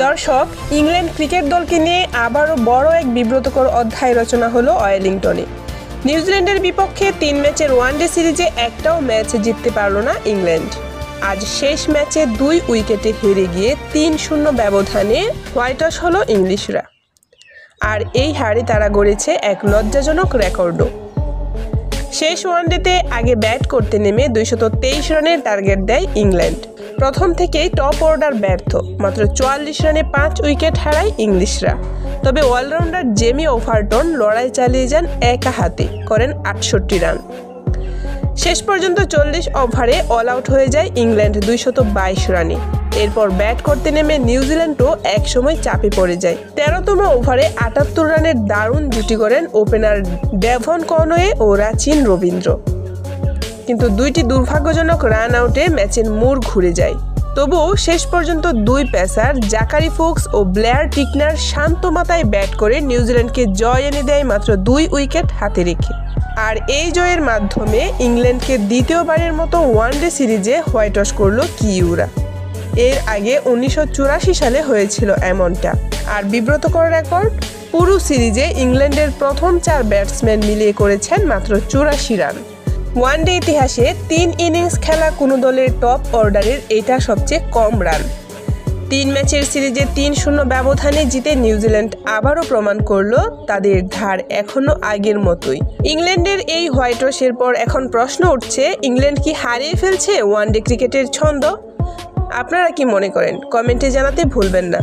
দর্শক, England cricket দলকে নিয়ে আবারও বড় এক বিব্রতকর অধ্যায় রচনা হলো ওয়েলিংটনে। নিউজিল্যান্ডের বিপক্ষে 3 ম্যাচের ওয়ানডে সিরিজে একটাও ম্যাচ জিততে পারল না ইংল্যান্ড। আজ শেষ ম্যাচে 2 উইকেটে হেরে গিয়ে 3-0 ব্যবধানে হোয়াইটওয়াশ হলো ইংলিশরা। আর এই হারে তারা গড়েছে এক লজ্জাজনক রেকর্ডও। শেষ ওয়ানডেতে আগে ব্যাট করতে নেমে 223 রানের টার্গেট দেয় ইংল্যান্ড। প্রথম থেকেই টপ অর্ডার ব্যর্থ, মাত্র 44 রানে 5 উইকেট হারায় ইংলিশরা। তবে অলরাউন্ডার জেমি ওভারটন লড়াই চালিয়ে যান একা হাতে, করেন 68 রান। শেষ পর্যন্ত 40 ওভারে অল আউট হয়ে যায় ইংল্যান্ড 222 রানে। এরপর ব্যাট করতে নেমে নিউজিল্যান্ডও একসময় চাপে পড়ে যায়। 13তম ওভারে 78 রানের দারুণ জুটি করেন ওপেনার ডেভন কনওয়ে ও রাচিন রবীন্দ্র। কিন্তু 2টি দুর্ভাগ্যজনক রান আউটে ম্যাচের মোড় ঘুরে যায়। তবুও শেষ পর্যন্ত 2 পেসার জাকারি ফোক্স ও ব্লেয়ার টিকনার শান্ত মাথায় ব্যাট করে নিউজিল্যান্ডকে জয় এনে দেয় মাত্র 2 উইকেট হাতে রেখে। আর এই জয়ের মাধ্যমে ইংল্যান্ডকে দ্বিতীয়বারের মতো ওয়ানডে সিরিজে হোয়াইটওয়াশ করল কিউরা। এর আগে 1984 সালে হয়েছিল এমনটা। আর বিব্রতকর রেকর্ড, পুরো সিরিজে ইংল্যান্ডের প্রথম 4 ব্যাটসম্যান মিলিয়ে করেছেন মাত্র 84 রান। ওয়ানডে ইতিহাসে 3 ইনিংস খেলা কোনো দলের টপ অর্ডারের এটা সবচেয়ে কম রান। 3 ম্যাচের সিরিজে 3-0 ব্যবধানে জিতে নিউজিল্যান্ড আবারও প্রমাণ করলো তাদের ধার এখনো আগের মতোই। ইংল্যান্ডের এই হোয়াইটওয়াশের পর এখন প্রশ্ন উঠছে, ইংল্যান্ড কি হারিয়ে ফেলছে ওয়ানডে ক্রিকেটের ছন্দ? আপনারা কি মনে করেন? কমেন্টে জানাতে ভুলবেন না।